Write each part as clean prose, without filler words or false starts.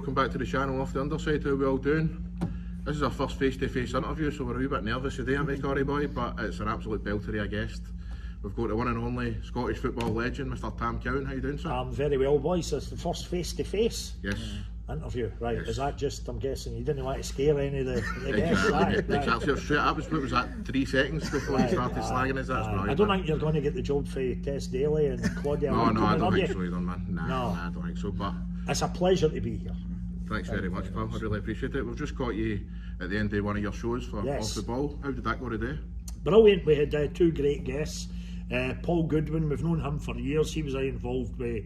welcome back to the channel off the Underside. How are we all doing? This is our first face-to-face interview, so we're a wee bit nervous today, aren't we, Corey boy? But it's an absolute belter of a guest. We've got the one and only Scottish football legend, Mr. Tam Cowan. How you doing, sir? I'm very well, boys. It's the first face-to-face interview, right? Yes. Is that just, I'm guessing, you didn't want to scare any of the guests? Exactly. Straight up, what was that, 3 seconds before you started slagging us? That's right. I don't think you're going to get the job for Tess Daly and Claudia. No, I don't think so either, man. Nah, I don't think so, but it's a pleasure to be here. Thanks very much, pal. I really appreciate it. We've just got you at the end of one of your shows for Off the Ball. How did that go today? Brilliant. We had 2 great guests. Paul Goodwin, we've known him for years. He was involved with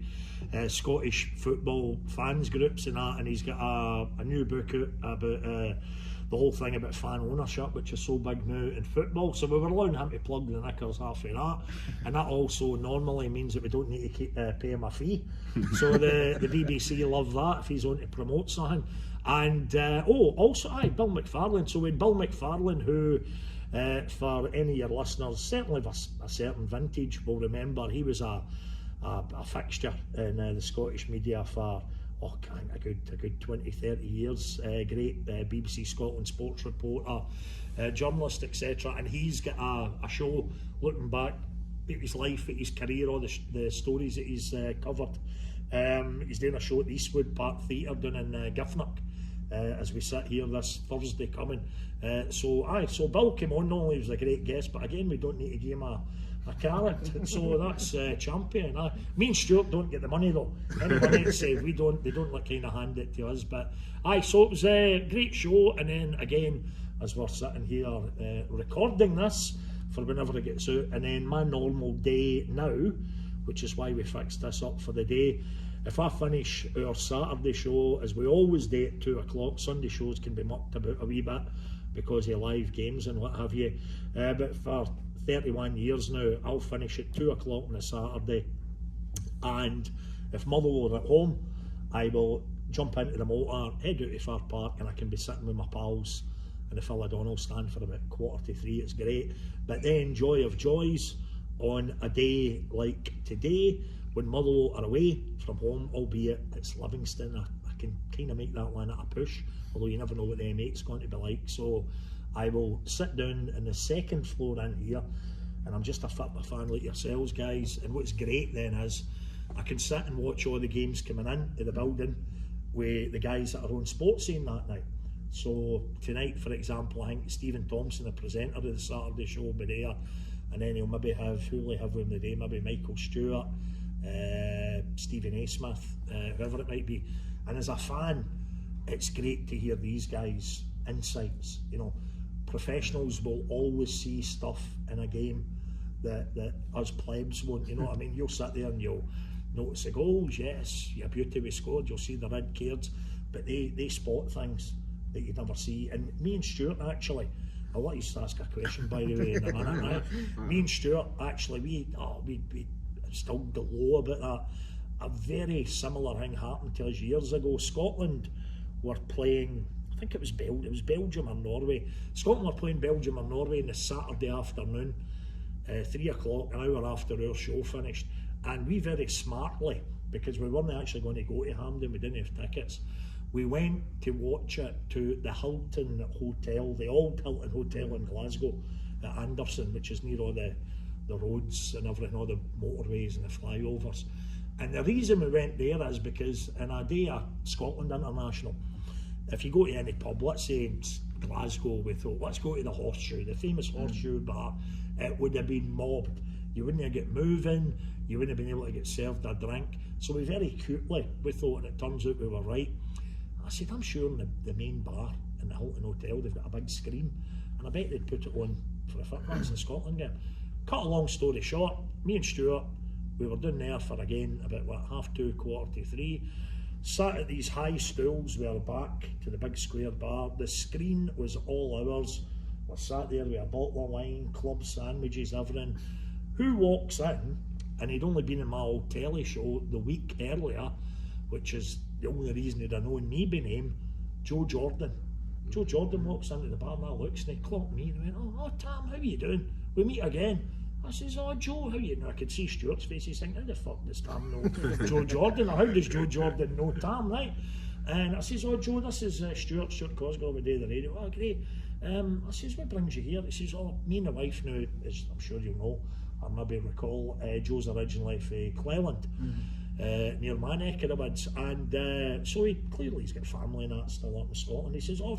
Scottish football fans groups and that, and he's got a new book out about the whole thing about fan ownership, which is so big now in football. So we were allowing him to plug the knickers half of that, and that also normally means that we don't need to keep pay him a fee. So the BBC love that if he's on to promote something. And also Bill McFarlane. So we had Bill McFarlane, who for any of your listeners, certainly of a certain vintage, will remember he was a fixture in the Scottish media for a good 20-30 years. Great BBC Scotland sports reporter, journalist, etc. And he's got a show looking back at his life, at his career, all the stories that he's covered. He's doing a show at the Eastwood Park Theatre down in Giffnock as we sit here this Thursday coming. So Bill came on. Not only was a great guest, but again we don't need to give him a carrot. So that's champion. Me and Stuart don't get the money though. Any money to save, they don't kind of hand it to us. But so it was a great show. And then again, as we're sitting here recording this for whenever it gets out, and then my normal day now, which is why we fixed this up for the day. If I finish our Saturday show, as we always do at 2 o'clock, Sunday shows can be mucked about a wee bit because of live games and what have you. But for 31 years now, I'll finish at 2 o'clock on a Saturday. And if Motherwell are at home, I will jump into the motor, head out to Fir Park, and I can be sitting with my pals in the Philadonnell stand for about 2:45. It's great. But then, joy of joys, on a day like today, when Motherwell are away from home, albeit it's Livingston, I can kind of make that one at a push, although you never know what the M8's going to be like. So I will sit down in the second floor in here, and I'm just a football fan like yourselves, guys. And what's great then is I can sit and watch all the games coming into the building with the guys that are on Sports Scene that night. So tonight, for example, I think Stephen Thompson, the presenter of the Saturday show, will be there, and then he'll maybe have, who will he have with him today? Maybe Michael Stewart, Stephen A. Smith, whoever it might be. And as a fan, it's great to hear these guys' insights. You know, professionals will always see stuff in a game that us plebs won't. You know what I mean? You'll sit there and you'll notice the goals, yes, your beauty we scored, you'll see the red cards, but they spot things that you'd never see. And me and Stuart, actually, I want you to ask a question, by the way, in a minute, right? Me and Stuart, actually, we still glow about that. A very similar thing happened to us years ago. Scotland were playing, I think it was Belgium or Norway. Scotland were playing Belgium or Norway on the Saturday afternoon, 3 o'clock, an hour after our show finished. And we very smartly, because we weren't actually going to go to Hampden, we didn't have tickets, we went to watch it to the Hilton Hotel, the old Hilton Hotel in Glasgow at Anderson, which is near all the roads and everything, all the motorways and the flyovers. And the reason we went there is because in a day of Scotland International, if you go to any pub, let's say in Glasgow, we thought, let's go to the Horseshoe, the famous Horseshoe bar, it would have been mobbed. You wouldn't have get moving, you wouldn't have been able to get served a drink. So we very cutely, we thought, and it turns out we were right. I said, I'm sure in the main bar in the Hilton Hotel, they've got a big screen, and I bet they'd put it on for a football in Scotland game. Cut a long story short, me and Stuart, we were down there for, again, about 2:30, 2:45. Sat at these high stools with our back to the big square bar. The screen was all ours. We sat there with a bottle of wine, club sandwiches, everything. Who walks in, and he'd only been in my old telly show the week earlier, which is the only reason he'd have known me by name, Joe Jordan. Joe Jordan walks into the bar and I looks and he clocked me and he went, oh Tam, how are you doing? We meet again. I says, oh Joe, how you doing? I could see Stuart's face, he's thinking, how the fuck does Tam know Joe Jordan? Or how does Joe Jordan know Tam, right? And I says, oh Joe, this is Stuart Cosgrove a day the radio. Oh great. I says, what brings you here? He says, oh, me and the wife now, as I'm sure you know, or maybe recall, Joe's originally from Cleland, near my neck of the woods, and so he's got family and that still up in Scotland. He says, oh,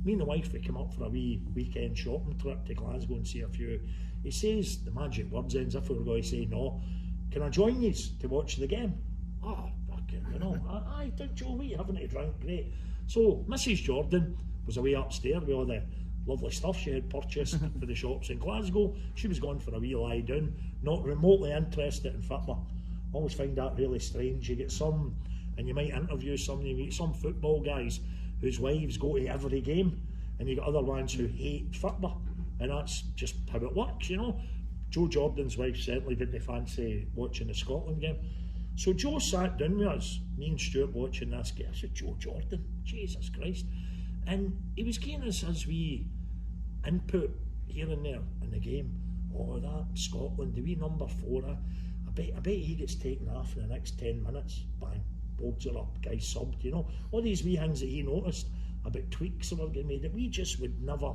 me and the wife, we come up for a wee weekend shopping trip to Glasgow and see a few. He says, the magic words ends, if we were going to say no, can I join you to watch the game? Oh, fucking, I think Joe, we having a drink, great. So Mrs. Jordan was away upstairs with all the lovely stuff she had purchased for the shops in Glasgow. She was going for a wee lie down, not remotely interested in football. I always find that really strange. You get some, and you might interview some, you meet some football guys whose wives go to every game, and you get other ones who hate football, and that's just how it works, Joe Jordan's wife certainly didn't fancy watching the Scotland game. So Joe sat down with us, me and Stuart watching this game. I said, Joe Jordan, Jesus Christ. And he was giving us his wee input here and there in the game. Oh, that Scotland, the wee number 4, I bet he gets taken off in the next 10 minutes. Bang, boards are up, guys subbed, All these wee things that he noticed about tweaks that were getting made that we just would never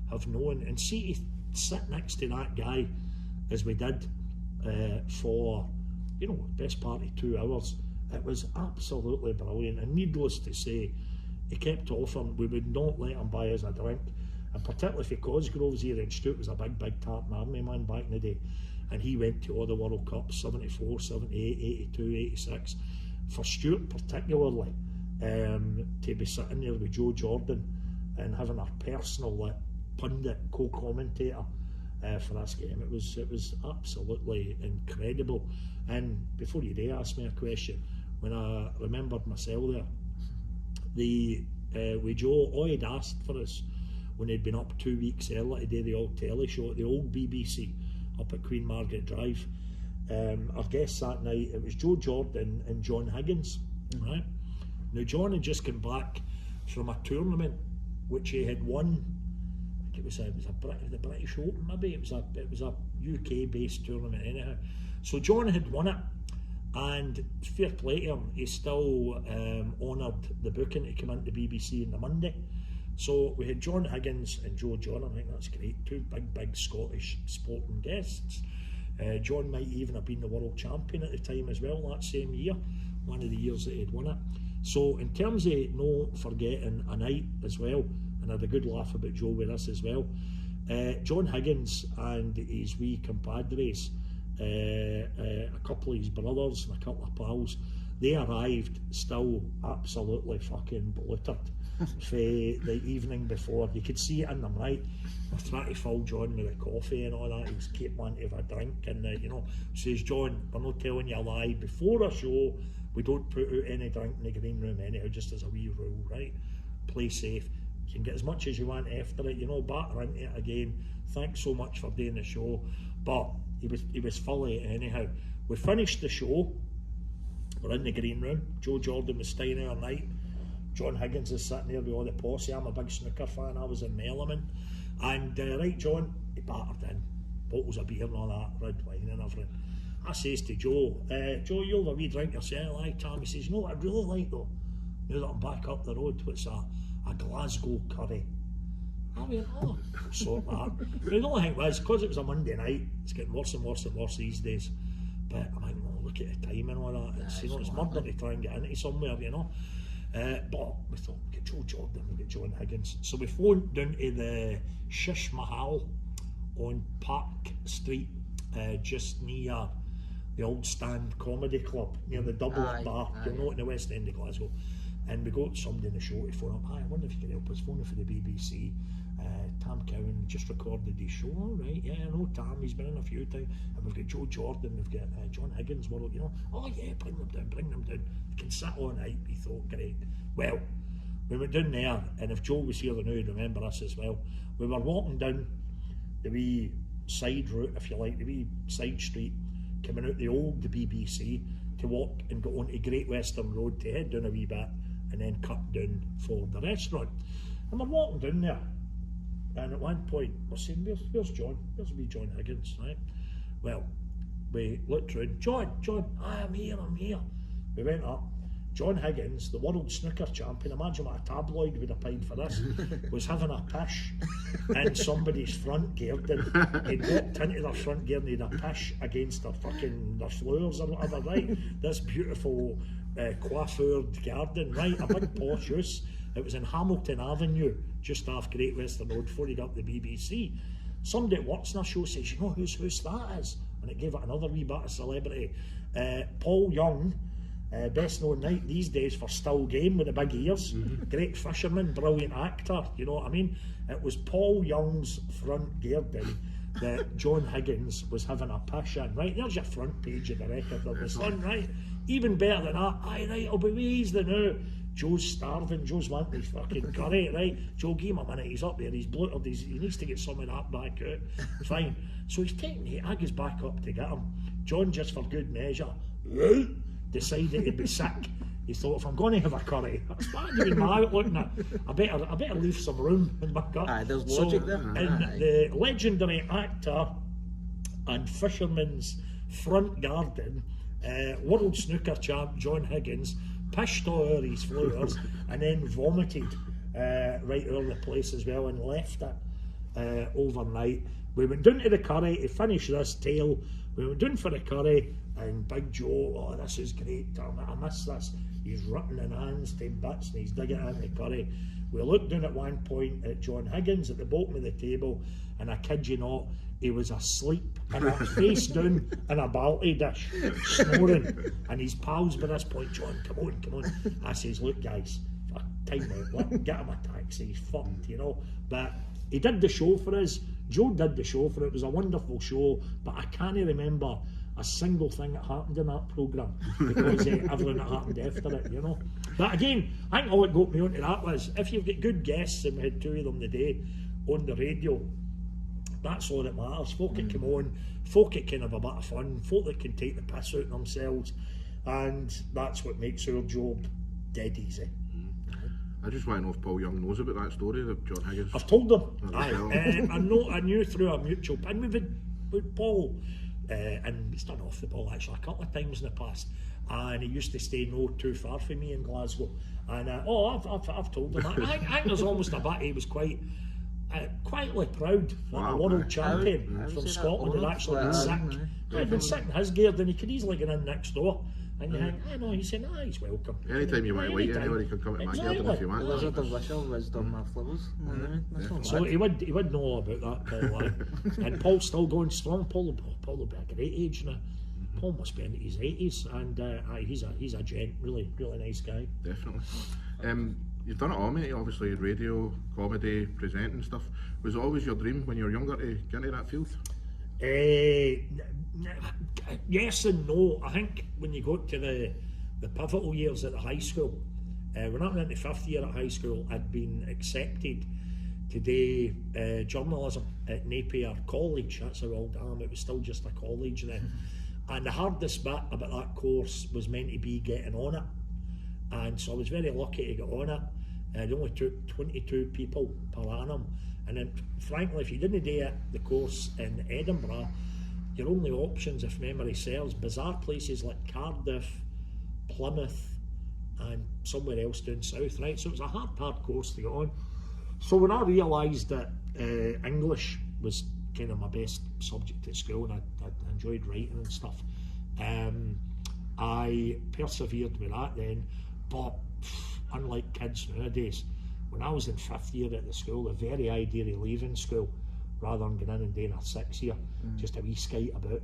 have known. And see, to sit next to that guy, as we did, for, best part of 2 hours, it was absolutely brilliant. And needless to say, he kept offering, we would not let him buy us a drink, and particularly for Cosgrove's era, and Stuart was a big Tartan Army man back in the day, and he went to all the World Cups, 74, 78, 82, 86. For Stuart particularly, to be sitting there with Joe Jordan and having a personal pundit, co-commentator for this game, it was absolutely incredible. And before you dare ask me a question, when I remembered myself there, with Joe, all he'd asked for us when he'd been up 2 weeks earlier to do the old telly show at the old BBC up at Queen Margaret Drive. Our guests that night, it was Joe Jordan and John Higgins, right? Now John had just come back from a tournament which he had won. I think it was the British Open, maybe it was a UK based tournament anyhow. So John had won it. And fair play to him, he still honoured the booking to come into BBC on the Monday. So we had John Higgins and Joe Jordan. I think that's great. 2 big Scottish sporting guests. John might even have been the world champion at the time as well, that same year, one of the years that he'd won it. So in terms of no forgetting a night as well, and I had a good laugh about Joe with us as well, John Higgins and his wee compadres, a couple of his brothers and a couple of pals, they arrived still absolutely fucking bluttered for the evening before. You could see it in them, right? They're trying to fill John with the coffee and all that. He was keep wanting to have a drink, and says, John, we're not telling you a lie. Before a show, we don't put out any drink in the green room anyhow, just as a wee rule, right? Play safe. You can get as much as you want after it, batter into it again. Thanks so much for doing the show. But he was fully anyhow. We finished the show. We're in the green room. Joe Jordan was staying there all night. John Higgins is sitting there with all the posse. I'm a big snooker fan. I was in Melliman. And right, John, he battered in bottles of beer and all that, red wine and everything. I says to Joe, Joe, you'll have a wee drink yourself, like Tam. He says, what I'd really like though, now that I'm back up the road, what's a Glasgow curry. I went, oh, sort that. But the only thing was, because it was a Monday night, it's getting worse and worse and worse these days. But I'm like, look at the time and all that. It's, it's murder to try and get into somewhere, But we thought, we get Joe Jordan, we get John Higgins. So we phoned down to the Shish Mahal on Park Street, just near the Old Stand Comedy Club, near the Double Bar, you'll know it in the West End of Glasgow. And we got somebody in the show to phone up, I wonder if you can help us, phoning for the BBC. Tam Cowan just recorded his show. All right, yeah, I know Tam, he's been in a few times. And we've got Joe Jordan, we've got John Higgins, oh yeah, bring them down. We can sit all night, we thought, great. Well, we went down there, and if Joe was here then he'd remember us as well. We were walking down the wee side route, if you like, the wee side street, coming out the old BBC to walk and go onto Great Western Road to head down a wee bit and then cut down for the restaurant. And we're walking down there, and at one point we're saying, where's John? Where's wee John Higgins, right? Well, we looked around, John, I'm here. We went up. John Higgins, the world snooker champion, imagine what a tabloid would have paid for this, was having a pish in somebody's front garden. He'd walked into their front garden, he'd a pish against their flowers or whatever, right? This beautiful coiffured garden, right? A big posh house. It was in Hamilton Avenue, just off Great Western Road, before he got the BBC. Somebody that works in our show says, you know whose house that is? And it gave it another wee bit of celebrity. Paul Young, best known these days for Still Game with the big ears, great fisherman, brilliant actor, you know what I mean? It was Paul Young's front garden that John Higgins was having a pish in, right? There's your front page of the Record of the Sun, right? Even better than that, aye, right, I'll be ways the now. Joe's starving, Joe's wanting his fucking curry, right? Joe, give him a minute, he's up there, he's bloated, he needs to get some of that back out. Fine. So he's taking it, I goes back up to get him. John, just for good measure, decided he'd be sick. He thought, if I'm going to have a curry, that's bad to be my looking at. I better leave some room in my gut. Aye, there's logic there. In the legendary actor and fisherman's front garden, world snooker champ John Higgins pished all over his flowers and then vomited right over the place as well and left it overnight. We went down to the curry to finish this tale. We went down for the curry and Big Joe, oh, this is great, I miss this. He's ripping in hands to bits and he's digging into the curry. We looked down at one point at John Higgins at the bottom of the table, and I kid you not, he was asleep and face down in a balti dish, snoring. And his pals by this point, John, come on. I says, look guys, time out, get him a taxi, he's fucked, you know. But he did the show for us. Joe did the show for it. It was a wonderful show, but I can't remember a single thing that happened in that programme because everything that happened after it, you know. But again, I think all it got me onto that was, if you've got good guests, and we had two of them today on the radio, that's all that matters. Folk that come on, folk that can have a bit of fun, folk that can take the piss out of themselves, and that's what makes our job dead easy. I just want to know if Paul Young knows about that story that John Higgins. I've told him. I knew through a mutual pin. We've had with Paul, and he's done off the ball actually a couple of times in the past. And he used to stay no too far from me in Glasgow. And I've told him. I think there's almost a bit he was quite. Quietly proud that a world champion from Scotland had actually been sick. He'd been sick in his gear, then he could easily get in next door. And you think, I know, he's saying, he's welcome. Anytime you want to wait anywhere, you can come to my garden if you want. There's a delicious wisdom of flowers. So he would know all about that, Paul. And Paul's still going strong. Paul will be a great age now. Paul must be in his 80s, and he's a gent, really nice guy. Definitely. You've done it all, mate. Obviously, radio, comedy, presenting stuff. Was it always your dream when you were younger to get into that field? Yes and no. I think when you got to the pivotal years at the high school, when I went into 5th year at high school, I'd been accepted to do journalism at Napier College. That's how old I am. It was still just a college then. And the hardest bit about that course was meant to be getting on it. And so I was very lucky to get on it. It only took 22 people per annum. And then, frankly, if you didn't do the course in Edinburgh, your only options, if memory serves, bizarre places like Cardiff, Plymouth, and somewhere else down south, right? So it was a hard course to get on. So when I realised that English was kind of my best subject at school, and I enjoyed writing and stuff, I persevered with that then. But unlike kids nowadays, when I was in 5th year at the school, the very idea of leaving school rather than going in and doing a 6th year, just a wee skite about,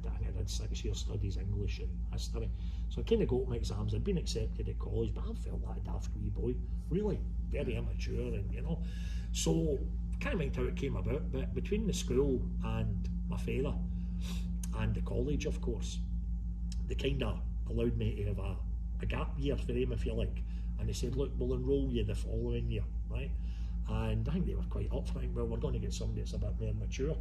I did 6 year studies, English and history. So I kind of got my exams. I'd been accepted at college, but I felt like a daft wee boy, really very immature, and you know. So can't mind how it came about, but between the school and my father and the college, of course, they kind of allowed me to have a gap year for him, if you like. And they said, look, we'll enrol you the following year, right? And I think they were quite up for it. Well, we're going to get somebody that's a bit more mature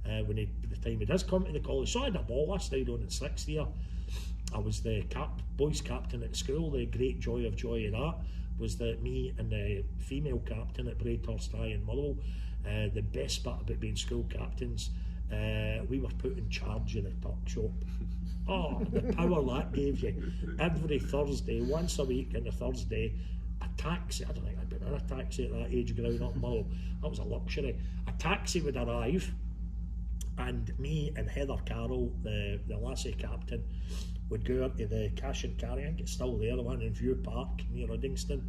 when the time he does come to the college. So I had a ball. I stayed on in 6th year. I was the boys captain at school. The great joy of that was that me and the female captain at Braidhurst High in Motherwell, the best part about being school captains we were put in charge of the tuck shop. Oh, the power that gave you. Every Thursday, once a week on a Thursday, a taxi, I don't think I'd been in a taxi at that age growing up in Motherwell. That was a luxury. A taxi would arrive, and me and Heather Carroll, the lassie captain, would go out to the cash and carry. I think it's still there, the one in View Park near Uddingston,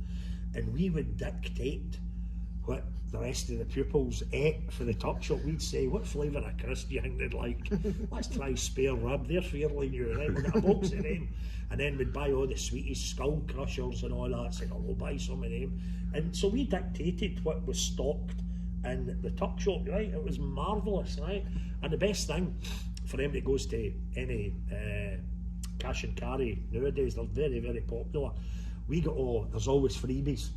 and we would dictate what the rest of the pupils ate for the tuck shop. We'd say, what flavour of crisp do you think they'd like? Let's try spare rib, they're fairly new, right? We'll get a box of them. And then we'd buy all the sweeties, Skull Crushers and all that, saying, oh, we'll buy some of them. And so we dictated what was stocked in the tuck shop, right? It was marvellous, right? And the best thing for them that goes to any cash and carry nowadays, they're very, very popular. We got there's always freebies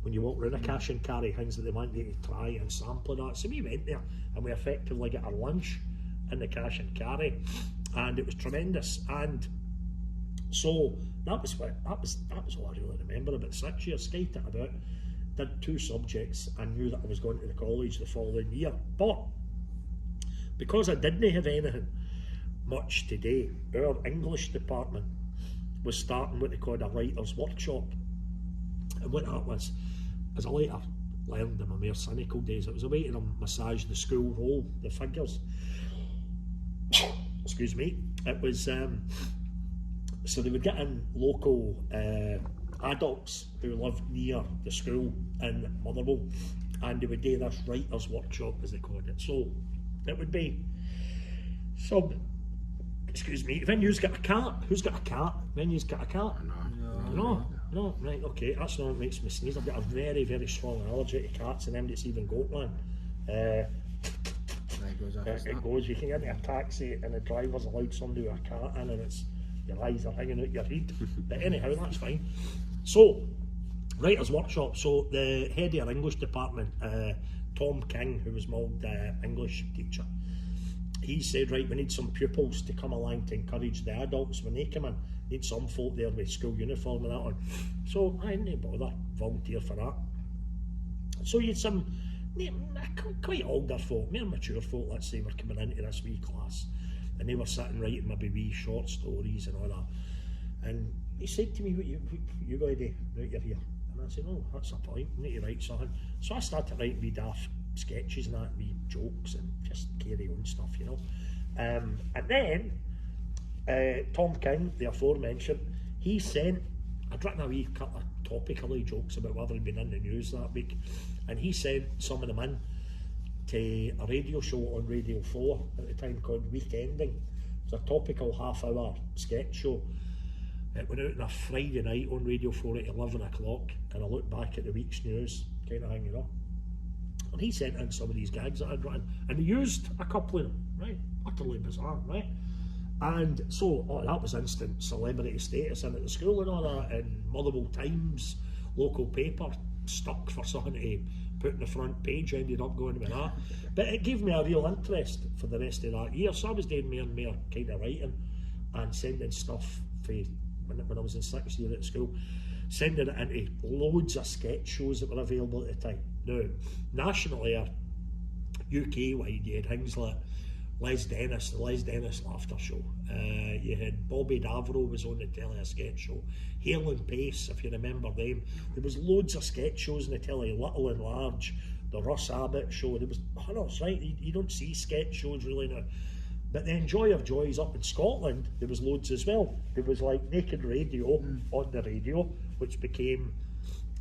when you walk around a cash and carry, things that they want you to try and sample and that. So we went there and we effectively got our lunch in the cash and carry, and it was tremendous. And so that was all I really remember. About 6 years, skated about, did 2 subjects. I knew that I was going to the college the following year, but because I didn't have anything much today, our English department was starting what they called a writer's workshop. And what that was, as I later learned in my more cynical days, it was a way to massage the school role, the figures. Excuse me. It was so they would get in local adults who lived near the school in Motherwell, and they would do this writer's workshop, as they called it. So it would be excuse me, when you's got a cat, who's got a cat? When you's got a cat? No, right, okay, that's not what makes me sneeze. I've got a very, very strong allergy to cats, and them that's even got one. It goes, you can get in a taxi and the driver's allowed somebody with a cat in, and it's, your eyes are hanging out your head. But anyhow, that's fine. So, writer's workshop. So the head of our English department, Tom King, who was my old English teacher, he said, right, we need some pupils to come along to encourage the adults when they come in. Need some folk there with school uniform and that on. So I didn't bother, volunteer for that. So you had some quite older folk, more mature folk, let's say, were coming into this wee class, and they were sitting writing maybe wee short stories and all that. And he said to me, what you got to do right you're here? And I said, oh, that's a point, I need to write something. So I started writing wee daft sketches and that, wee jokes and just carry on stuff, you know. And then Tom King, the aforementioned, he sent, I'd written a wee couple of topical jokes about whether he'd been in the news that week, and he sent some of them in to a radio show on Radio 4 at the time called Weekending. It was a topical half-hour sketch show. It went out on a Friday night on Radio 4 at 11 o'clock, and I looked back at the week's news, kind of hanging up. And he sent in some of these gags that I'd written, and he used a couple of them, right? Utterly bizarre, right? And so, that was instant celebrity status in at the school and all that, and Motherwell Times, local paper, stuck for something to put in the front page, ended up going with that. But it gave me a real interest for the rest of that year, so I was doing more and more kind of writing and sending stuff for, when I was in 6th year at school, sending it into loads of sketch shows that were available at the time. Now, nationally, UK-wide, you had things like Les Dennis, the Les Dennis Laughter Show. You had Bobby Davro was on the telly, a sketch show. Hale and Pace, if you remember them. There was loads of sketch shows in the telly, little and large. The Russ Abbott Show. There was hundreds, right? You don't see sketch shows really now. But then Joy of Joys up in Scotland, there was loads as well. There was like Naked Radio on the radio, which became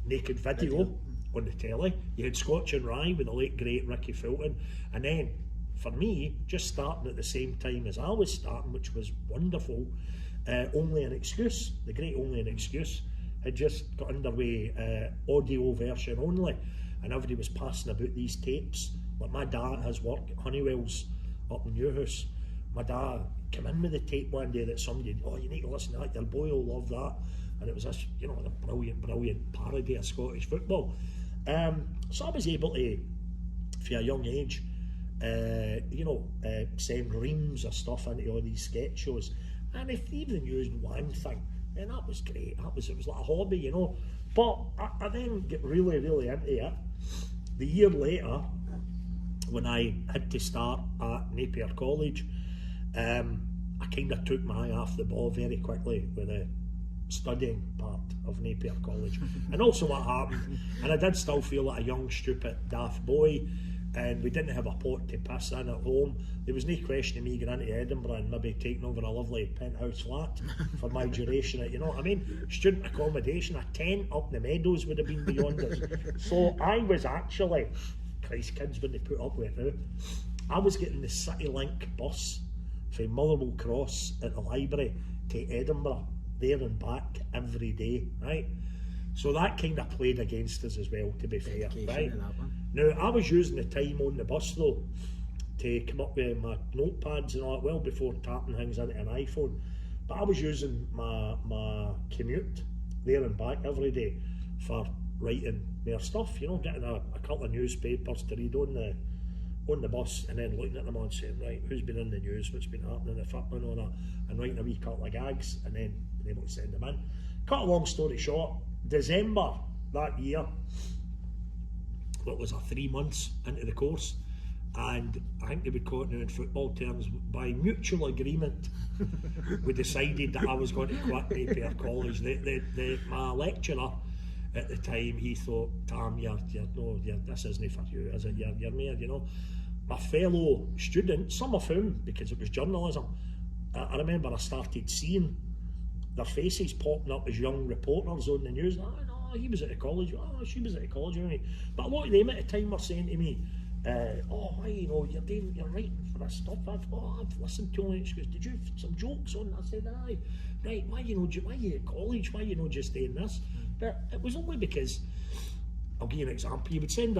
Naked Video on the telly. You had Scotch and Rye with the late great Ricky Fulton. And then, for me, just starting at the same time as I was starting, which was wonderful, Only an Excuse, the great Only an Excuse, had just got underway, audio version only, and everybody was passing about these tapes. Like my dad has worked at Honeywell's up in Newhouse. My dad came in with the tape one day that somebody, you need to listen to that, your boy will love that. And it was this, a brilliant parody of Scottish football. So I was able to, for a young age, send reams of stuff into all these sketch shows, and if they even used one thing, then that was great. It was like a hobby, But I then get really, really into it. The year later, when I had to start at Napier College, I kind of took my eye off the ball very quickly with the studying part of Napier College. And also what happened, and I did still feel like a young, stupid, daft boy, and we didn't have a pot to piss in at home. There was no question of me going into Edinburgh and maybe taking over a lovely penthouse flat for my duration. You know what I mean? Student accommodation, a tent up the meadows would have been beyond us. So I was actually, Christ, kids wouldn't put up with it now. I was getting the City Link bus from Motherwell Cross at the library to Edinburgh, there and back every day, right? So that kind of played against us as well, to be fair, right? Now, I was using the time on the bus though to come up with my notepads and all that, well before tapping things into an iPhone. But I was using my commute there and back every day for writing more stuff, you know, getting a couple of newspapers to read on the bus, and then looking at them and saying, right, who's been in the news, what's been happening, the football and all that, and writing a wee couple of gags, and then being able to send them in. Cut a long story short, December that year, what was 3 months into the course, and I think they would call it now in football terms, by mutual agreement, we decided that I was going to quit Napier College. My lecturer at the time, he thought, Tam, this isn't for you, is it? You're mad, you know. My fellow students, some of whom, because it was journalism, I remember I started seeing their faces popping up as young reporters on the news. Oh, no, he was at the college. Oh, she was at the college. But a lot of them at the time were saying to me, why, you know, you're writing for this stuff. I've listened to it. She goes, did you have some jokes on? I said, aye. Right, why you at college? Why you not just doing this? But it was only because, I'll give you an example. You would send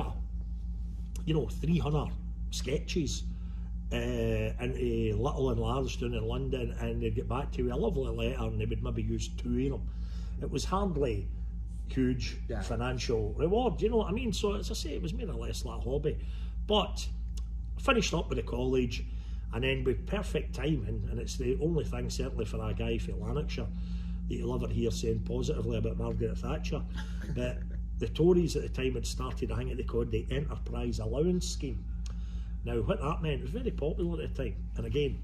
300 sketches into Little and Large down in London, and they'd get back to you with a lovely letter, and they would maybe use 2 of them. It was hardly huge financial reward, you know what I mean? So as I say, it was more or less like a hobby. But I finished up with the college, and then with perfect timing, and it's the only thing certainly for a guy from Lanarkshire that you'll ever hear saying positively about Margaret Thatcher, but the Tories at the time had started, I think they called the Enterprise Allowance Scheme. Now what that meant, it was very popular at the time, and again,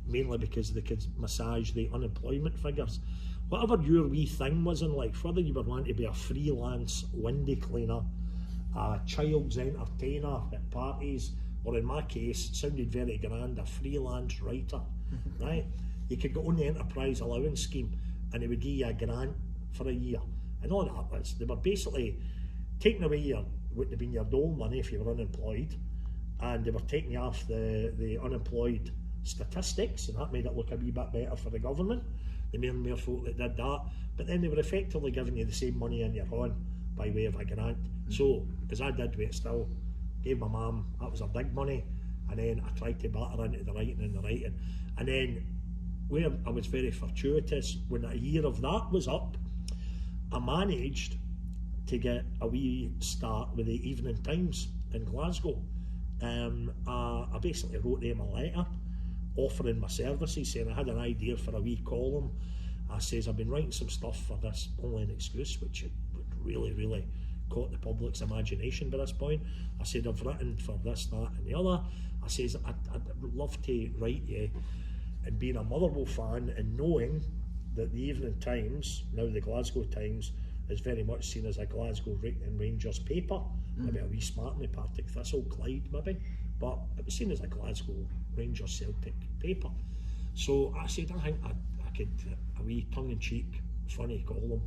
mainly because they could massage the unemployment figures. Whatever your wee thing was in life, whether you were wanting to be a freelance window cleaner, a child's entertainer at parties, or in my case, it sounded very grand, a freelance writer, right? You could go on the Enterprise Allowance Scheme, and they would give you a grant for a year. And all that was, they were basically taking away what would have been your dole money if you were unemployed, and they were taking you off the unemployed statistics, and that made it look a wee bit better for the government. The more and more folk that did that, but then they were effectively giving you the same money in your hand by way of a grant. So, as I did with it still, gave my mum, that was her big money, and then I tried to batter into the writing, and then where I was very fortuitous, when a year of that was up, I managed to get a wee start with the Evening Times in Glasgow. I basically wrote them a letter offering my services, saying I had an idea for a wee column. I says, I've been writing some stuff for this Only an Excuse, which had really caught the public's imagination by this point. I said, I've written for this, that and the other. I says, I'd love to write you, and being a Motherwell fan and knowing that the Evening Times, now the Glasgow Times, is very much seen as a Glasgow and Rangers paper, maybe a wee smartly Partick Thistle, Clyde maybe, but it was seen as a Glasgow Rangers Celtic paper. So I said, I think I could, a wee tongue-in-cheek funny column,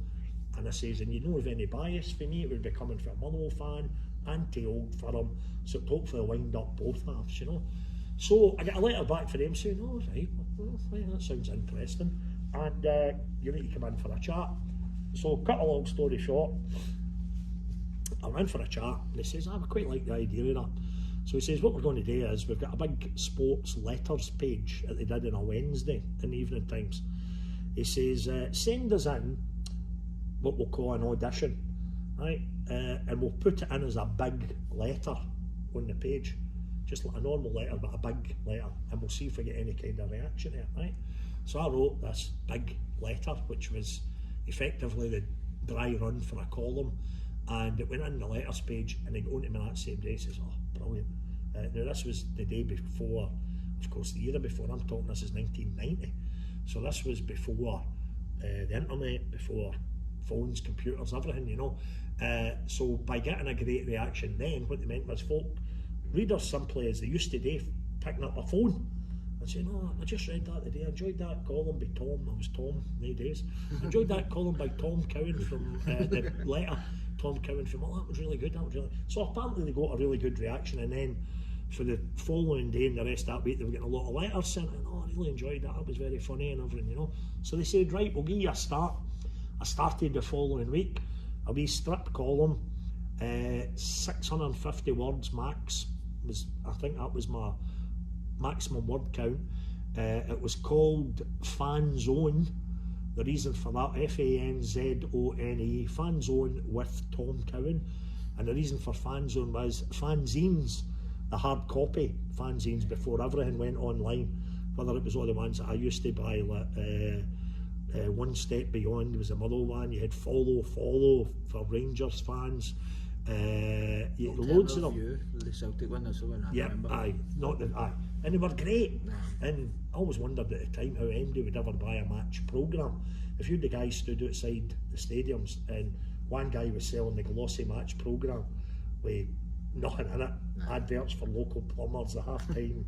and I says, and you know of any bias for me, it would be coming from a Motherwell fan and to Old Firm, so it hopefully wind up both halves, you know. So I got a letter back for them saying, oh right, well, that sounds interesting, and you need to come in for a chat. So cut a long story short, I went in for a chat, and he says, I quite like the idea of that. So he says, what we're going to do is, we've got a big sports letters page that they did on a Wednesday in the Evening Times. He says, send us in what we'll call an audition, right? And we'll put it in as a big letter on the page, just like a normal letter, but a big letter, and we'll see if we get any kind of reaction to it, right? So I wrote this big letter, which was effectively the dry run for a column, and it went in the letters page, and they go on to me that same day. Says, "Oh, brilliant." Now this was the day before, of course, the year before. I'm talking, this is 1990, so this was before the internet, before phones, computers, everything, you know. So by getting a great reaction then, what they meant was folk, readers simply as they used to do, picking up a phone and saying, "Oh, I just read that today, I enjoyed that column by Tom," I was Tom nowadays, "I enjoyed that column by Tom Cowan from the letter, Tom Cowan from, oh, that was really good, that was really..." So apparently they got a really good reaction, and then for the following day and the rest of that week they were getting a lot of letters sent in. "Oh, I really enjoyed that, it was very funny," and everything, you know. So they said, "Right, we'll give you a start." I started the following week, a wee strip column, 650 words max, I think that was my maximum word count. It was called Fan Zone. The reason for that, FANZONE, Fan Zone with Tom Cowan. And the reason for Fan Zone was fanzines, the hard copy fanzines before everything went online, whether it was all the ones that I used to buy, like One Step Beyond was a Motherwell one. You had Follow for Rangers fans. Loads of them. The Celtic one, that's the one I remember. And they were great. And I always wondered at the time how MD would ever buy a match programme. If you had the guys stood outside the stadiums and one guy was selling the glossy match programme with nothing in it, adverts for local plumbers, the half-time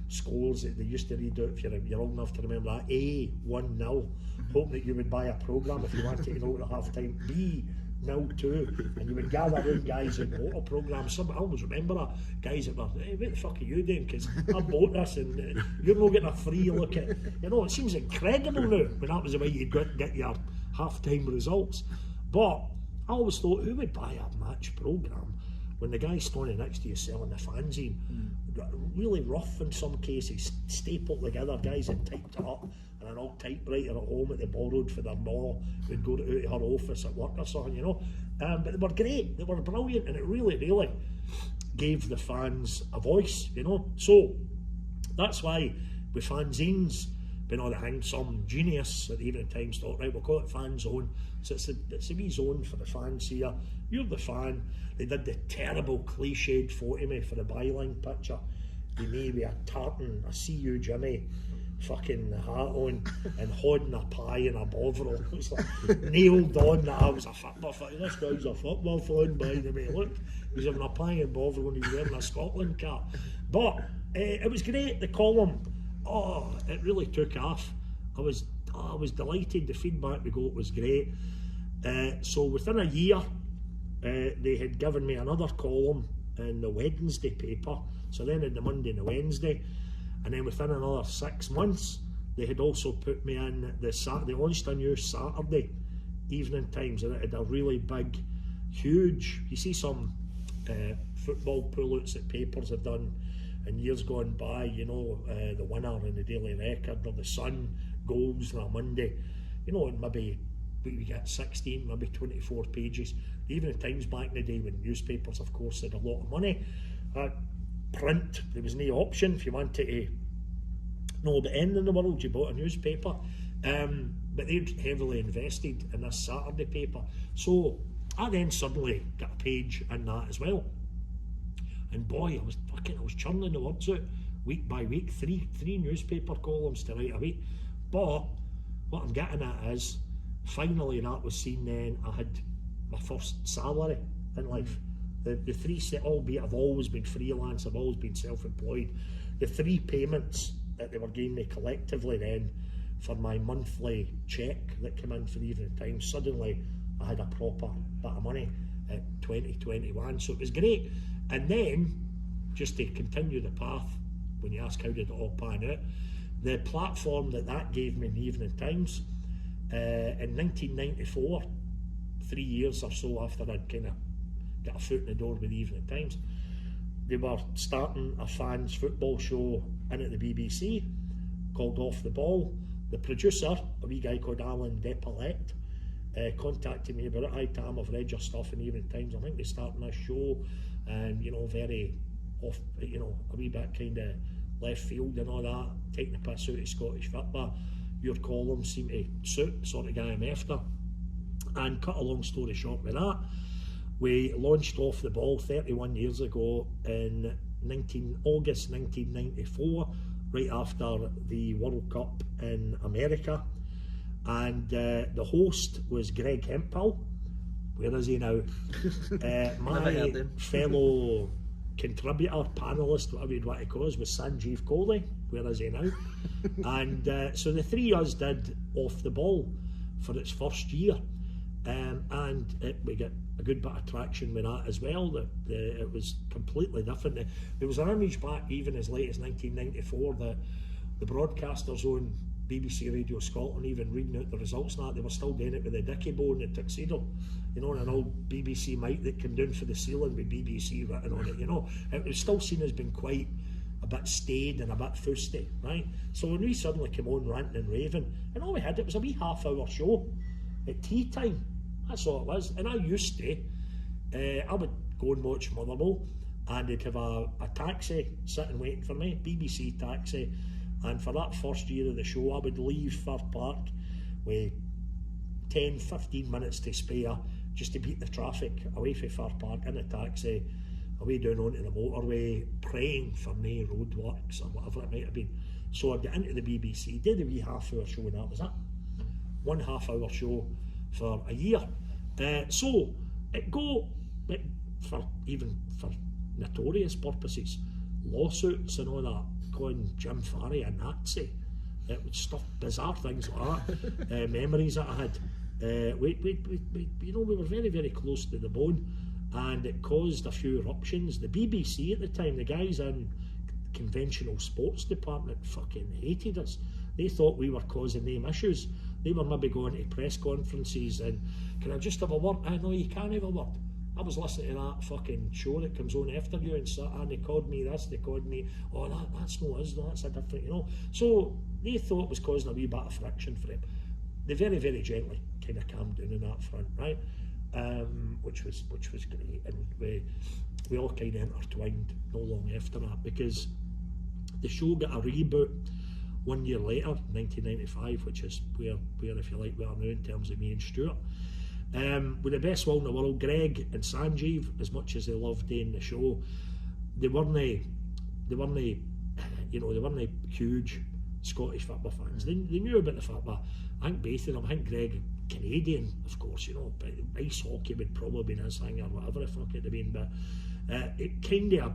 scores that they used to read out, if you're old enough to remember that, A, 1-0, hoping that you would buy a programme if you wanted to know at half-time, B, 0-2, and you would gather in guys in motor programmes. I always remember that, guys that were, "Hey, what the fuck are you doing? Because I bought this and you're not getting a free look at," you know. It seems incredible now when that was the way you'd get your half-time results. But I always thought, who would buy a match programme when the guy standing next to you selling the fanzine, really rough in some cases, stapled together, guys that typed it up, and an old typewriter at home that they borrowed for their ma would go to her office at work or something, you know. But they were great, they were brilliant, and it really gave the fans a voice, you know. So that's why with fanzines, been on the hang, some genius at the Evening Times thought, right, we'll call it Fan Zone. So it's a wee zone for the fans here. You're the fan. They did the terrible cliched photo me for the byline picture. They made with a tartan, a "See You Jimmy" fucking hat on and holding a pie in a Bovril. It was like nailed on that I was a football fan. This guy's a football fan, by the way. Look, he's having a pie in Bovril when he's wearing a Scotland cap. But it was great, the column. Oh, it really took off. I was delighted. The feedback we got was great. So within a year, they had given me another column in the Wednesday paper. So then in the Monday and the Wednesday, and then within another 6 months, they had also put me in they launched a new Saturday Evening Times, and it had a really big, huge. You see some football pullouts that papers have done in years gone by, you know, the Winner and the Daily Record, or the Sun goals on a Monday, you know, and maybe we get 16, maybe 24 pages. The Evening Times back in the day, when newspapers, of course, had a lot of money, print, there was no option. If you wanted to know the end in the world, you bought a newspaper. But they'd heavily invested in this Saturday paper. So I then suddenly got a page in that as well. And boy, I was churning the words out week by week, three newspaper columns to write a week. But what I'm getting at is, finally that was seen then. I had my first salary in life. The three, albeit I've always been freelance, I've always been self-employed, the three payments that they were giving me collectively then for my monthly cheque that came in for the Evening Times, suddenly I had a proper bit of money at 2021, so it was great. And then, just to continue the path, when you ask how did it all pan out, the platform that gave me in the Evening Times, in 1994, 3 years or so after I'd kind of got a foot in the door with the Evening Times, they were starting a fans football show in at the BBC called Off the Ball. The producer, a wee guy called Alan Depalette, contacted me about it. "Hi Tam, I've read your stuff in the Evening Times. I think they're starting this show, and you know, very off, you know, a wee bit kind of left field and all that, taking the piss out of Scottish football. Your columns seem to suit the sort of guy I'm after." And cut a long story short with that, We launched Off the Ball 31 years ago in August 1994, right after the World Cup in America. And the host was Greg Hemphill. Where is he now? My fellow contributor, panellist, whatever you'd want to call us, was Sanjeev Kohli. Where is he now? And so the three of us did Off the Ball for its first year. We got a good bit of traction with that as well. It was completely different. There was an image back even as late as 1994 that the broadcasters on BBC Radio Scotland, even reading out the results and that, they were still doing it with a dicky bow and a tuxedo, you know, and an old BBC mic that came down for the ceiling with BBC written on it, you know. It was still seen as being quite a bit staid and a bit fusty, right? So when we suddenly came on ranting and raving, and all we had, it was a wee half-hour show at tea time. That's all it was. And I used to, I would go and watch Motherwell, and they'd have a taxi sitting waiting for me, BBC taxi. And for that first year of the show, I would leave Firth Park with 10-15 minutes to spare just to beat the traffic away from Firth Park in a taxi, away down onto the motorway, praying for no roadworks or whatever it might have been. So I'd get into the BBC, did a wee half-hour show, and that was it. 1 half-hour show for a year. So for notorious purposes, lawsuits and all that, calling Jim Farry a Nazi, it would stuff, bizarre things like that. Memories that I had. We were very, very close to the bone, and it caused a few eruptions. The BBC at the time, the guys in conventional sports department fucking hated us. They thought we were causing them issues. They were maybe going to press conferences and, can I just have a word? No, you can't have a word. I was listening to that fucking show that comes on after you, and they called me this, they called me, that's no us, that's a different, you know. So they thought it was causing a wee bit of friction for them. They very, very gently kind of calmed down on that front, right? Which was great, and we all kind of intertwined no long after that, because the show got a reboot 1 year later, 1995, which is where if you like we are now in terms of me and Stuart. With the best will in the world, Greg and Sanjeev, as much as they loved doing the show, they weren't huge Scottish football fans. They knew about the football. I think both of them, I think Greg, Canadian, of course, you know, but ice hockey would probably be his thing or whatever the fuck it'd have been, but it kind of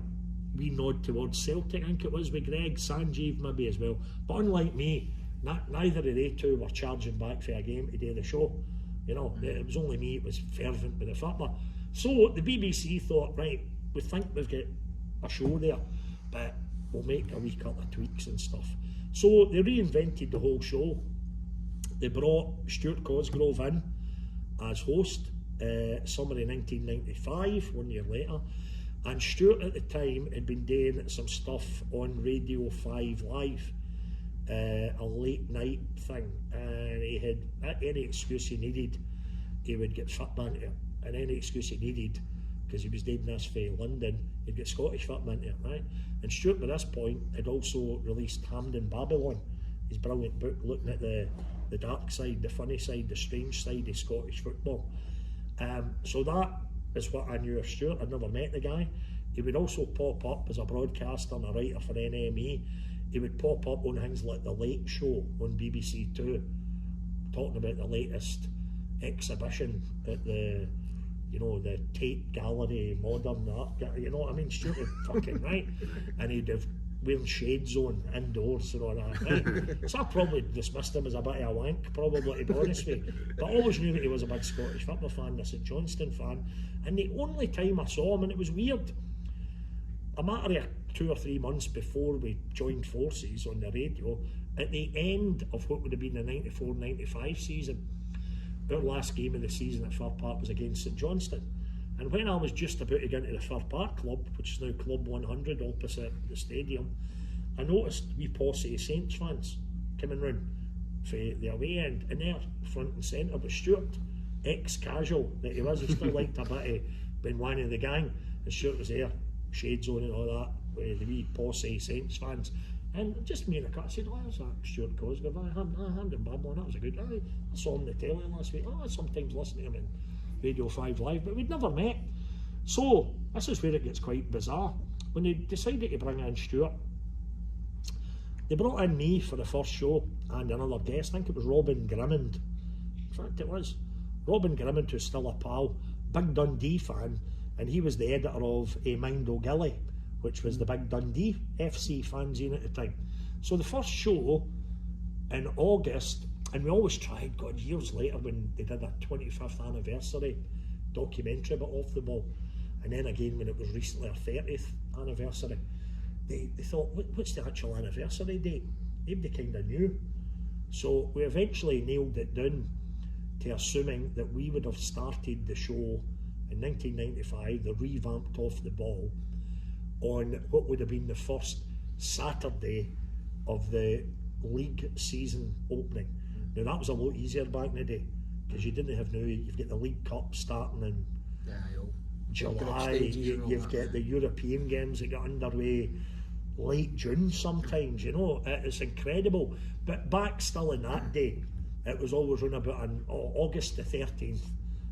we nod towards Celtic, I think it was with Greg, Sanjeev maybe as well. But unlike me, neither of they two were charging back for a game to do the show. You know, it was only me, it was fervent with the football. So the BBC thought, right, we think we've got a show there, but we'll make a wee couple of tweaks and stuff. So they reinvented the whole show. They brought Stuart Cosgrove in as host, summer of 1995, 1 year later. And Stuart at the time had been doing some stuff on Radio 5 Live, a late night thing, and he had any excuse he needed, he would get fit banter, and any excuse he needed, because he was doing this for London, he'd get Scottish fit banter, right? And Stuart, by this point, had also released Hamden Babylon, his brilliant book looking at the dark side, the funny side, the strange side of Scottish football. So that is what I knew of Stuart. I'd never met the guy. He would also pop up as a broadcaster and a writer for NME. He would pop up on things like The Late Show on BBC Two, talking about the latest exhibition at the Tate Gallery, modern art, you know what I mean? Stuart would fucking right, and he'd have wearing shades on indoors and all that, right? So I probably dismissed him as a bit of a wank, probably, to be honest with you. But I always knew that he was a big Scottish football fan, a St Johnstone fan, and the only time I saw him, and it was weird, a matter of 2 or 3 months before we joined forces on the radio, at the end of what would have been the 94-95 season, our last game of the season at Firth Park was against St Johnstone. And when I was just about to get into the Firth Park Club, which is now Club 100 opposite the stadium, I noticed we posse of Saints fans coming round for the away end, and there, front and centre, was Stuart, ex-casual that he was. He still liked a bit of being one of the gang, and Stuart was there, shades on and all that, with the wee posse of Saints fans. And just me and a cut, I said, there's that Stuart Cosgrove, I Hamden Babylon, that was a good guy. I saw him on the telly last week. I sometimes listen to him Radio 5 Live, but we'd never met. So this is where it gets quite bizarre. When they decided to bring in Stuart, they brought in me for the first show and another guest. I think it was Robin Grimmond. In fact, it was Robin Grimmond, who's still a pal, big Dundee fan, and he was the editor of A Mind O'Gilly, which was the big Dundee FC fanzine at the time. So the first show in August, and we always tried, God, years later when they did a 25th anniversary documentary about Off the Ball, and then again when it was recently our 30th anniversary, they thought, what's the actual anniversary date? Nobody kind of knew. So we eventually nailed it down to assuming that we would have started the show in 1995, the revamped Off the Ball, on what would have been the first Saturday of the league season opening. Now that was a lot easier back in the day, because you didn't have you've got the League Cup starting in July, you've got the European games that got underway late June sometimes, you know, it's incredible. But back still in that day, it was always run about on August the 13th,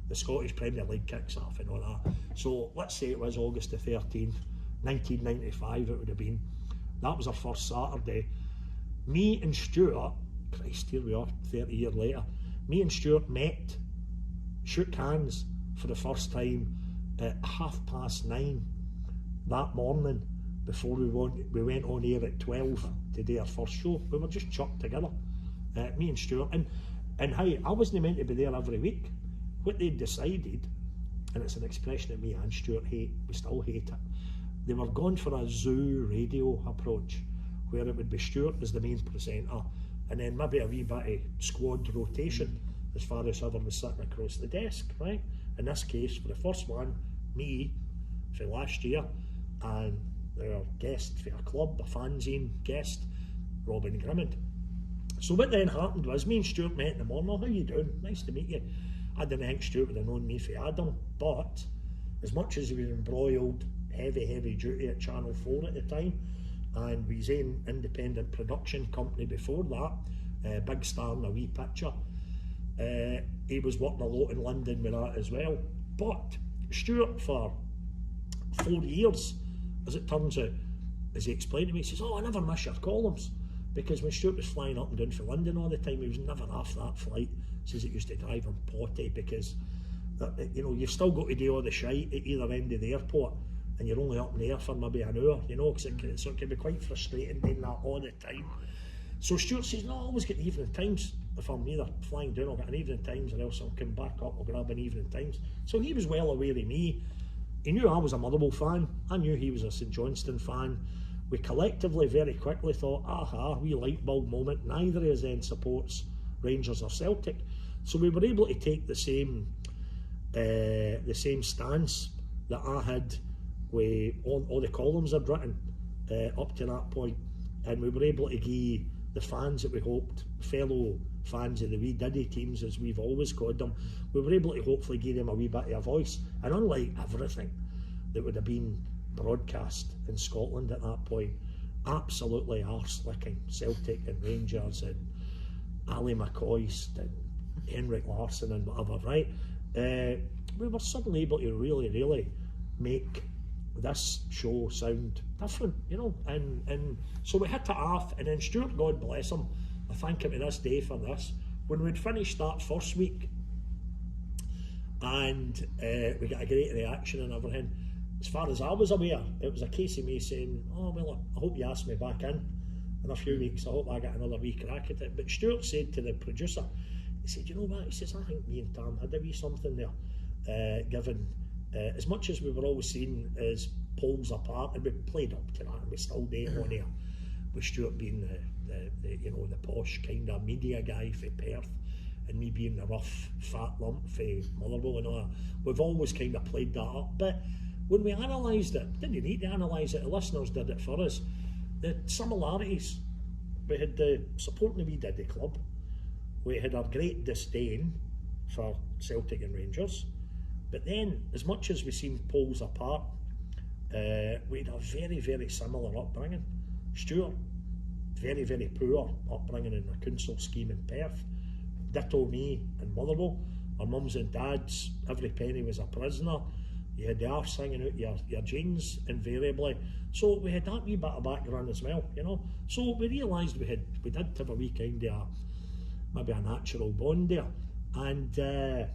the Scottish Premier League kicks off and all that. So let's say it was August the 13th, 1995 it would have been. That was our first Saturday. Me and Stuart, Christ, here we are 30 years later, me and Stuart met, shook hands for the first time at 9:30 that morning before we went on air at 12 to do our first show. We were just chucked together, me and Stuart, and how I wasn't meant to be there every week. What they decided, and it's an expression that me and Stuart hate, we still hate it, they were going for a zoo radio approach, where it would be Stuart as the main presenter, and then maybe a wee bit of squad rotation as far as whoever was sitting across the desk, right? In this case, for the first one, me, for last year, and our guest for our club, a fanzine guest, Robin Grimmond. So what then happened was, me and Stuart met in the morning. Oh, how you doing? Nice to meet you. I didn't think Stuart would have known me for Adam, but as much as he was embroiled heavy duty at Channel 4 at the time, and we was in independent production company before that, Big Star in a Wee Picture, he was working a lot in London with that as well. But Stuart, for 4 years, as it turns out, as he explained to me, he says, I never miss your columns, because when Stuart was flying up and down for London all the time, he was never off that flight. He says it used to drive him potty, because you know, you've still got to do all the shite at either end of the airport, and you're only up in the air for maybe an hour, you know, so it can be quite frustrating doing that all the time. So Stuart says, no, I always get the evening times. If I'm either flying down, I'll get an evening times, or else I'll come back up, I'll grab an evening times. So he was well aware of me. He knew I was a Motherwell fan. I knew he was a St Johnstone fan. We collectively very quickly thought, wee light bulb moment, neither of us then supports Rangers or Celtic. So we were able to take the same stance that I had with all the columns I'd written up to that point, and we were able to give the fans that we hoped, fellow fans of the wee Diddy teams as we've always called them, we were able to hopefully give them a wee bit of a voice. And unlike everything that would have been broadcast in Scotland at that point, absolutely arse-licking Celtic and Rangers and Ali McCoist and Henrik Larsson and whatever, right? We were suddenly able to really make this show sound different, you know, and so we hit it off. And then Stuart, God bless him, I thank him to this day for this, when we'd finished that first week and we got a great reaction and everything, as far as I was aware, it was a case of me saying, I hope you ask me back in a few weeks, I hope I get another wee crack at it. But Stuart said to the producer, he said, you know what, he says, I think me and Tam had a wee something there, given as much as we were always seen as poles apart, and we played up to that, and we still do on here, with Stuart being the posh kind of media guy for Perth, and me being the rough fat lump for Motherwell and all that. We've always kind of played that up, but when we analysed it, didn't need to analyse it, the listeners did it for us. The similarities, we had the supporting the wee Diddy club, we had our great disdain for Celtic and Rangers, but then as much as we seemed poles apart, we had a very similar upbringing. Stuart, very poor upbringing in a council scheme in Perth, ditto me in Motherwell, our mums and dads, every penny was a prisoner. You had the arse hanging out your jeans invariably. So we had that wee bit of background as well, you know. So we realised we did have a wee kind of maybe a natural bond there. And there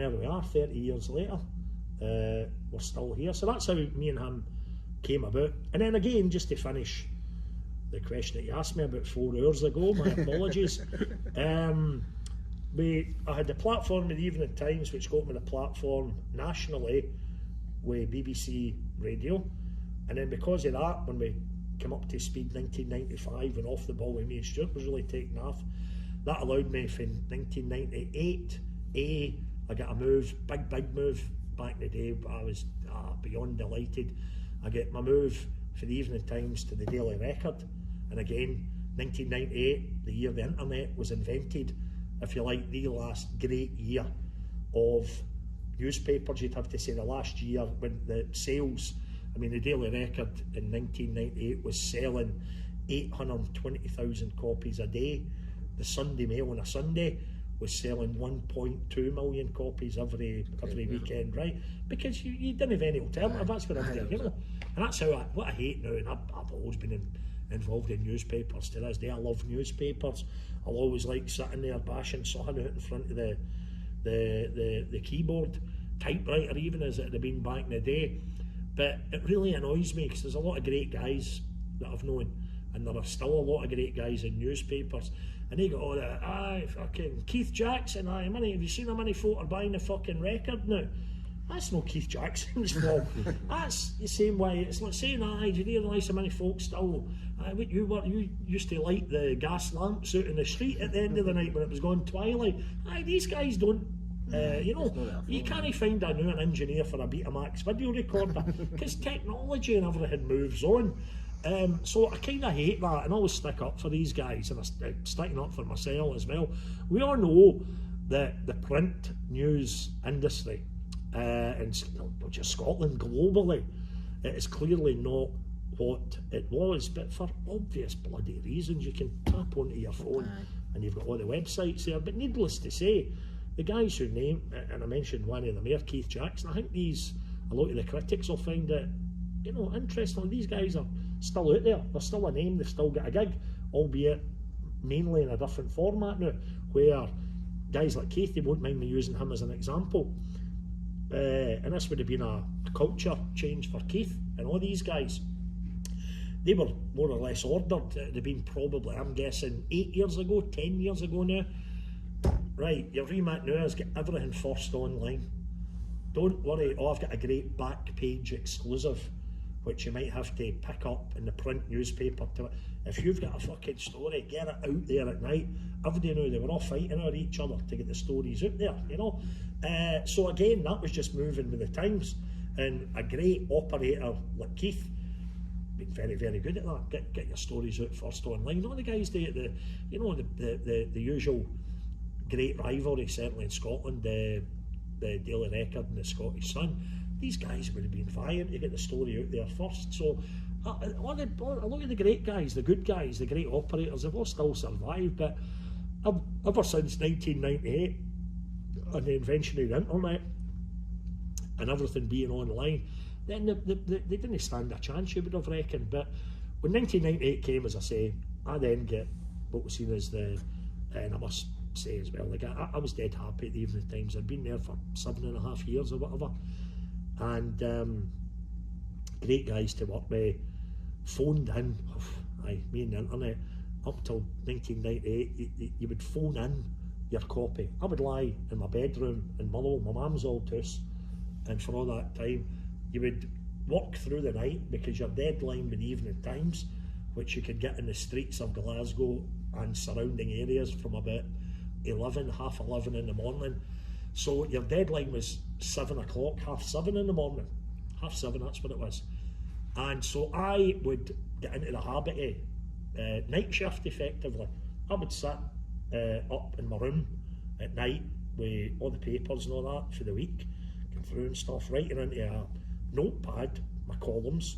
we are, 30 years later. We're still here. So that's how me and him came about. And then again, just to finish the question that you asked me about 4 hours ago, my apologies. I had the platform with the Evening Times, which got me the platform nationally with BBC Radio. And then because of that, when we came up to speed 1995 and Off the Ball with me and Stuart was really taking off, that allowed me from 1998, I got a move, big move back in the day. I was beyond delighted. I get my move for the Evening Times to the Daily Record. And again, 1998, the year the internet was invented, if you like, the last great year of newspapers. You'd have to say the last year when the sales, I mean, the Daily Record in 1998 was selling 820,000 copies a day. The Sunday Mail on a Sunday was selling 1.2 million copies every weekend, right? Because you didn't have any alternative. That's what I'm saying, you know. And that's how what I hate now. And I've always been involved in newspapers to this day. I love newspapers. I'll always like sitting there bashing something out in front of the keyboard, typewriter even, as it had been back in the day. But it really annoys me because there's a lot of great guys that I've known, and there are still a lot of great guys in newspapers, and they go, fucking Keith Jackson, have you seen how many folk are buying the fucking record now? That's no Keith Jackson's fault. That's the same way. It's like saying, do you realise how many folk still, you used to light the gas lamps out in the street at the end of the night when it was going twilight. These guys don't. You can't find an engineer for a Betamax video recorder because technology and everything moves on. So I kind of hate that, and I always stick up for these guys, and I'm sticking up for myself as well. We all know that the print news industry, and not just Scotland, globally, it is clearly not what it was, but for obvious bloody reasons. You can tap onto your phone and you've got all the websites there, but needless to say, the guys who name, and I mentioned one of them here, Keith Jackson, I think a lot of the critics will find it, interesting. These guys are still out there, they're still a name, they've still got a gig, albeit mainly in a different format now, where guys like Keith, they won't mind me using him as an example, and this would have been a culture change for Keith and all these guys. They were more or less ordered. They'd been probably, I'm guessing, 8 years ago, 10 years ago now. Right, your remit now is get everything first online. Don't worry, I've got a great back page exclusive, which you might have to pick up in the print newspaper. If you've got a fucking story, get it out there at night. Everybody knew they were all fighting over each other to get the stories out there, So again, that was just moving with the times. And a great operator like Keith, been very, very good at that. Get your stories out first online. All the guys do it, the usual great rivalry, certainly in Scotland, the Daily Record and the Scottish Sun. These guys would have been vying to get the story out there first. So a lot of the great guys, the good guys, the great operators, have all still survived. But ever since 1998 and the invention of the internet and everything being online, then they didn't stand a chance, you would have reckoned. But when 1998 came, as I say, I then get what was seen as and I must say as well, like I was dead happy at the Evening Times. I'd been there for 7.5 years or whatever, and great guys to work with. Phoned in, me and the internet, up till 1998, you would phone in your copy. I would lie in my bedroom in Motherwell, my mum's old house, and for all that time, you would work through the night because your deadline with the Evening Times, which you could get in the streets of Glasgow and surrounding areas from about half 11 in the morning. So your deadline was 7 o'clock, 7:30 in the morning. 7:30, that's what it was. And so I would get into the habit of night shift effectively. I would sit up in my room at night with all the papers and all that for the week, going through and stuff, writing into a notepad, my columns,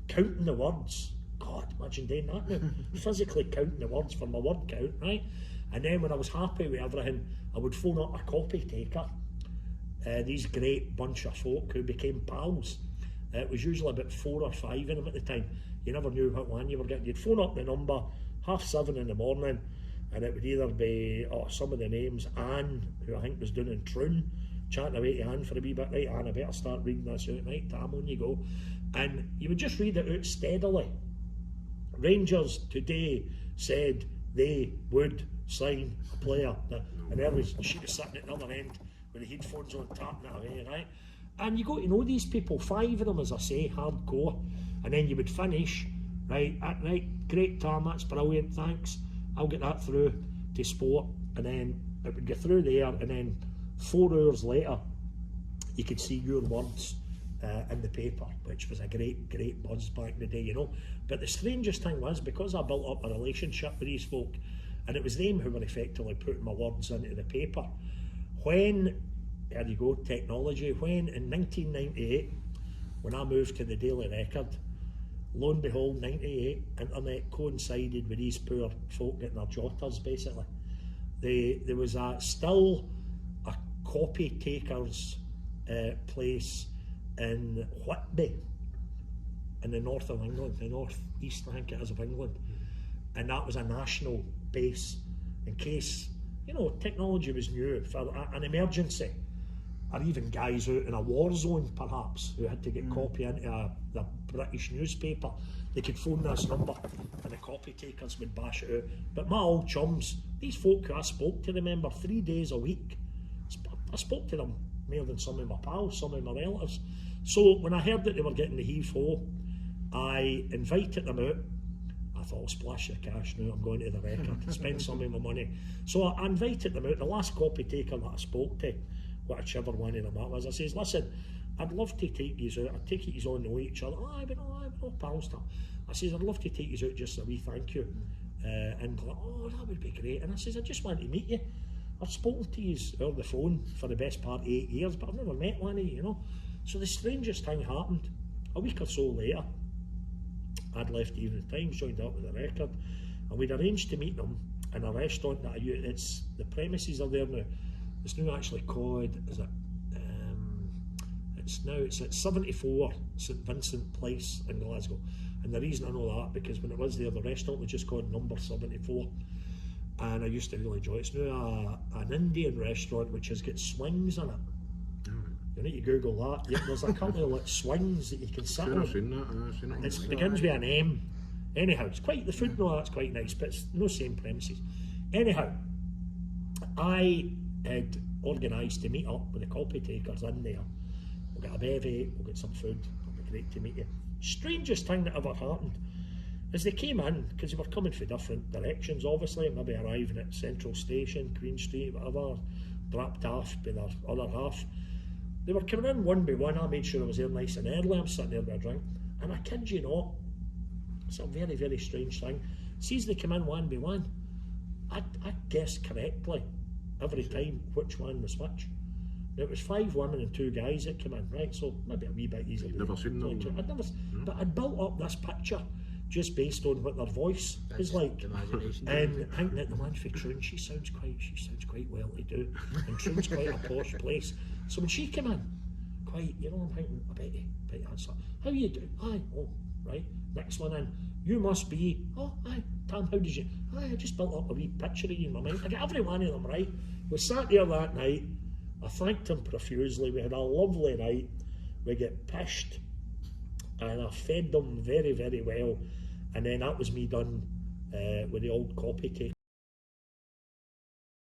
counting the words. God, imagine doing that now. Physically counting the words for my word count, right? And then when I was happy with everything, I would phone up a copy taker these great bunch of folk who became pals. It was usually about 4 or 5 of them at the time. You never knew what one you were getting. You'd phone up the number 7:30 in the morning, and it would either be some of the names, Anne, who I think was down in Troon, chatting away to Anne for a wee bit. Right, Anne, I better start reading this out. Right, Tam, on you go. And you would just read it out steadily. Rangers today said they would sign a player. And there was, she was sitting at the other end with the headphones on, tapping it away, right? And you got to know these people, 5 of them, as I say, hardcore. And then you would finish, right, great, Tam, that's brilliant, thanks. I'll get that through to sport. And then it would go through there, and then 4 hours later, you could see your words in the paper, which was a great buzz back in the day, you know. But the strangest thing was, because I built up a relationship with these folk, and it was them who were effectively putting my words into the paper. When, there you go, technology, when in 1998, when I moved to the Daily Record, lo and behold, 98, internet coincided with these poor folk getting their jotters, basically. There was still a copy taker's place in Whitby, in the north of England, the north east, I think it is, of England, and that was a national base in case, you know, technology was new for an emergency, or even guys out in a war zone perhaps who had to get copy into the British newspaper. They could phone this number and the copy takers would bash it out. But my old chums, these folk who I spoke to, remember, 3 days a week, I spoke to them more than some of my pals, some of my relatives. So when I heard that they were getting the heave-ho, I invited them out. I thought, I'll splash the cash now, I'm going to the record, spend some of my money. So I invited them out. The last copy taker that I spoke to, whichever one of them that was, I says, listen, I'd love to take you out. I'd take you on the way each other. We're all pals now. I says, I'd love to take you out just a wee thank you. And like, that would be great. And I says, I just want to meet you. I've spoken to you over the phone for the best part of 8 years, but I've never met one of you, you know. So the strangest thing happened. A week or so later, I'd left the Evening Times, joined up with the Record, and we'd arranged to meet them in a restaurant that the premises are there now. It's now actually called, it's at 74 St Vincent Place in Glasgow. And the reason I know that, because when it was there, the restaurant was just called Number 74. And I used to really enjoy it. It's now an Indian restaurant which has got swings in it. You need to Google that. Yeah, there's a couple of like swings that you can sit on. I've seen that. It begins with an M. Anyhow, it's quite, the food and all that's quite nice, but it's no same premises. Anyhow, I had organised to meet up with the copy takers in there. We'll get a bevy, we'll get some food, it'll be great to meet you. Strangest thing that ever happened is they came in, because they were coming from different directions, obviously, maybe arriving at Central Station, Queen Street, whatever, dropped off by their other half. They were coming in one by one. I made sure I was there nice and early. I'm sitting there with a drink, and I kid you not, it's a very, very strange thing. See, as they come in one by one, I guessed correctly every time which one was which. Now, it was 5 women and 2 guys that came in, right? So maybe a wee bit easier. You've never seen them? But I'd built up this picture just based on what their voice was like. And thinking that the man for Troon, she sounds quite well to do. And Troon's quite a posh place. So when she came in, quite, you know, I'm thinking, I bet that's her. How you do? Aye, oh, right. Next one in. You must be, aye, Tam, how did you? Aye, I just built up a wee picture of you in my mind. I got every one of them right. We sat there that night. I thanked him profusely. We had a lovely night. We get pished, and I fed them very, very well. And then that was me done with the old copy taker.